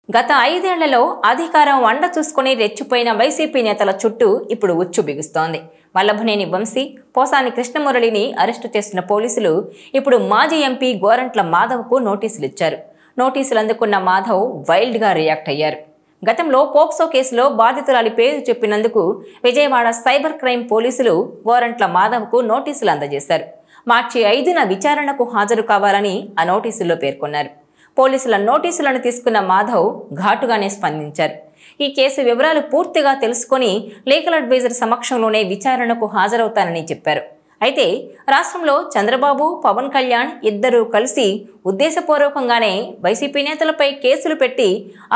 గత 5 ఏళ్లలో అధికారం వండ చూసుకుని రెచ్చిపోయిన వైసీపీ నేతల చుట్టూ ఇప్పుడు ఉచ్చు బిగుస్తోంది. వల్లభనేని వంశీ, పోసాని కృష్ణమురళిని అరెస్టు చేసిన పోలీసులు ఇప్పుడు మాజీ ఎంపీ గోరంట్ల మాధవ్కు నోటీసులు ఇచ్చారు. నోటీసులు అందుకున్న మాధవ్ వైల్డ్గా రియాక్ట్ అయ్యారు. గతంలో పోక్సో కేసులో బాధితురాలి పేరు చెప్పినందుకు విజయవాడ సైబర్ క్రైమ్ పోలీసులు గోరంట్ల మాధవ్కు నోటీసులు అందజేశారు. మార్చి 5న విచారణకు హాజరు కావాలని ఆ నోటీసుల్లో పేర్కొన్నారు. పోలీసుల నోటీసులను తీసుకున్న మాధవ్ ఘాటుగానే స్పందించారు. ఈ కేసు వివరాలు పూర్తిగా తెలుసుకొని లీగల్ అడ్వైజర్ సమక్షంలోనే విచారణకు హాజరవుతానని చెప్పారు. అయితే రాష్ట్రంలో చంద్రబాబు, పవన్ కళ్యాణ్ ఇద్దరూ కలిసి ఉద్దేశపూర్వకంగానే వైసీపీ నేతలపై కేసులు పెట్టి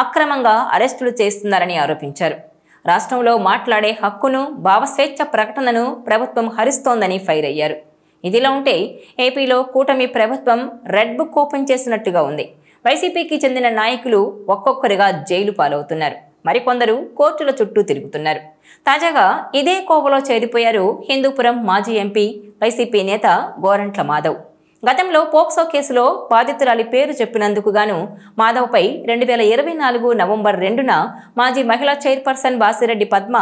అక్రమంగా అరెస్టులు చేస్తున్నారని ఆరోపించారు. రాష్ట్రంలో మాట్లాడే హక్కును, భావస్వేచ్ఛ ప్రకటనను ప్రభుత్వం హరిస్తోందని ఫైర్ అయ్యారు. ఇదిలా ఉంటే ఏపీలో కూటమి ప్రభుత్వం రెడ్ బుక్ ఓపెన్ చేసినట్టుగా ఉంది. వైసీపీకి చెందిన నాయకులు ఒక్కొక్కరిగా జైలు పాలవుతున్నారు. మరికొందరు కోర్టుల చుట్టూ తిరుగుతున్నారు. తాజాగా ఇదే కోవలో చేరిపోయారు హిందూపురం మాజీ ఎంపీ, వైసీపీ నేత గోరంట్ల మాధవ్. గతంలో పోక్సో కేసులో బాధితురాలి పేరు చెప్పినందుకు గాను మాధవ్పై 2024 నవంబర్ 2న మాజీ మహిళా chairperson Vasireddy Padma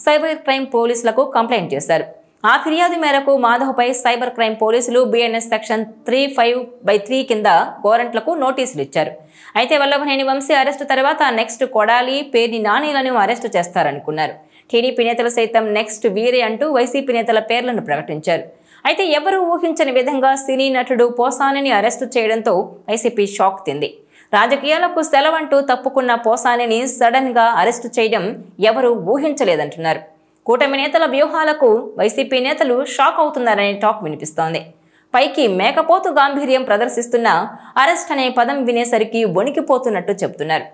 cyber crime పోలీసులకు కంప్లైంట్ చేశారు. ఆ ఫిర్యాదు మేరకు మాధవ్పై సైబర్ క్రైమ్ పోలీసులు బిఎన్ఎస్ సెక్షన్ 35/3 కింద గోరంట్లకు నోటీసులు ఇచ్చారు. అయితే వల్లభనేని వంశీ అరెస్టు తర్వాత నెక్స్ట్ కొడాలి, పేర్ని నానిలను అరెస్టు చేస్తారనుకున్నారు. టీడీపీ నేతలు సైతం నెక్స్ట్ వీరే అంటూ వైసీపీ నేతల పేర్లను ప్రకటించారు. అయితే ఎవరూ ఊహించని విధంగా సినీ నటుడు పోసానిని అరెస్టు చేయడంతో వైసీపీ షాక్ తింది. రాజకీయాలకు సెలవంటూ తప్పుకున్న పోసానిని సడన్ గా అరెస్టు చేయడం ఎవరూ ఊహించలేదంటున్నారు. కూటమి నేతల వ్యూహాలకు వైసీపీ నేతలు షాక్ అవుతున్నారనే టాక్ వినిపిస్తోంది. పైకి మేకపోతు గాంభీర్యం ప్రదర్శిస్తున్న అరెస్ట్ అనే పదం వినేసరికి వణికిపోతున్నట్టు చెబుతున్నారు.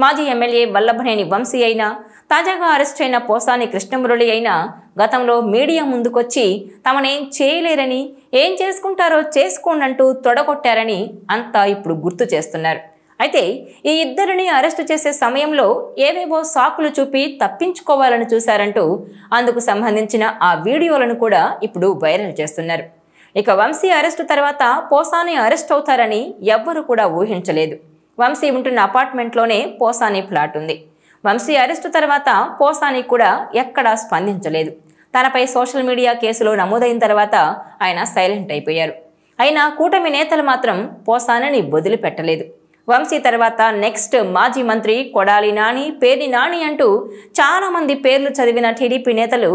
మాజీ ఎమ్మెల్యే వల్లభనేని వంశీ అయినా, తాజాగా అరెస్ట్ అయిన పోసాని కృష్ణమురళి అయినా గతంలో మీడియా ముందుకొచ్చి తమనేం చేయలేరని, ఏం చేసుకుంటారో చేసుకోండంటూ తొడగొట్టారని అంతా ఇప్పుడు గుర్తు చేస్తున్నారు. అయితే ఈ ఇద్దరిని అరెస్టు చేసే సమయంలో ఏవేవో సాకులు చూపి తప్పించుకోవాలని చూశారంటూ అందుకు సంబంధించిన ఆ వీడియోలను కూడా ఇప్పుడు వైరల్ చేస్తున్నారు. ఇక వంశీ అరెస్టు తర్వాత పోసాని అరెస్ట్ అవుతారని ఎవ్వరూ కూడా ఊహించలేదు. వంశీ ఉంటున్న అపార్ట్మెంట్లోనే పోసాని ఫ్లాట్ ఉంది. వంశీ అరెస్టు తర్వాత పోసాని కూడా ఎక్కడా స్పందించలేదు. తనపై సోషల్ మీడియా కేసులో నమోదైన తర్వాత ఆయన సైలెంట్ అయిపోయారు. అయినా కూటమి నేతలు మాత్రం పోసానిని వదిలిపెట్టలేదు. వంశీ తర్వాత నెక్స్ట్ మాజీ మంత్రి కొడాలి నాని, పేర్ని నాని అంటూ చాలా మంది పేర్లు చదివిన టీడీపీ నేతలు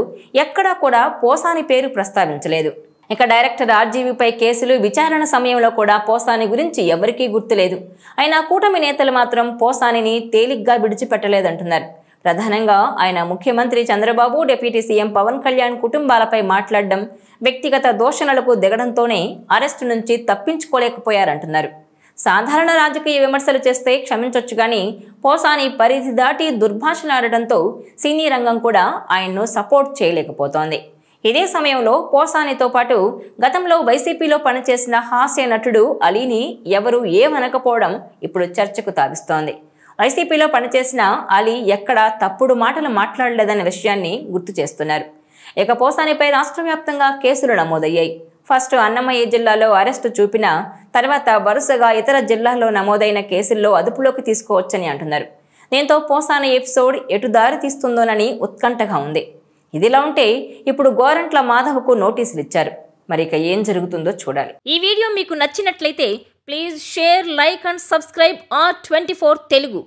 ఎక్కడా కూడా పోసాని పేరు ప్రస్తావించలేదు. ఇక డైరెక్టర్ ఆర్జీవీపై కేసులు విచారణ సమయంలో కూడా పోసాని గురించి ఎవరికీ గుర్తులేదు. అయినా కూటమి నేతలు మాత్రం పోసానిని తేలిగ్గా విడిచిపెట్టలేదంటున్నారు. ప్రధానంగా ఆయన ముఖ్యమంత్రి చంద్రబాబు, డిప్యూటీ సీఎం పవన్ కళ్యాణ్ కుటుంబాలపై మాట్లాడడం, వ్యక్తిగత దూషణలకు దిగడంతోనే అరెస్టు నుంచి తప్పించుకోలేకపోయారంటున్నారు. సాధారణ రాజకీయ విమర్శలు చేస్తే క్షమించొచ్చు కానీ పోసాని పరిధి దాటి దుర్భాషలాడడంతో సినీ రంగం కూడా ఆయన్ను సపోర్ట్ చేయలేకపోతోంది. ఇదే సమయంలో పోసానితో పాటు గతంలో వైసీపీలో పనిచేసిన హాస్య నటుడు అలీని ఎవరూ ఏమనకపోవడం ఇప్పుడు చర్చకు తావిస్తోంది. వైసీపీలో పనిచేసిన అలీ ఎక్కడా తప్పుడు మాటలు మాట్లాడలేదన్న విషయాన్ని గుర్తు చేస్తున్నారు. ఇక పోసానిపై రాష్ట్ర వ్యాప్తంగా కేసులు నమోదయ్యాయి. ఫస్ట్ అన్నమయ్య జిల్లాలో అరెస్టు చూపిన తర్వాత వరుసగా ఇతర జిల్లాల్లో నమోదైన కేసుల్లో అదుపులోకి తీసుకోవచ్చని అంటున్నారు. దీంతో పోసాని ఎపిసోడ్ ఎటు దారి తీస్తుందోనని ఉత్కంఠగా ఉంది. ఇదిలా ఉంటే ఇప్పుడు గోరంట్ల మాధవ్కు నోటీసులు ఇచ్చారు. మరి ఇక ఏం జరుగుతుందో చూడాలి. ఈ వీడియో మీకు నచ్చినట్లయితే please share, like and subscribe R24 Telugu.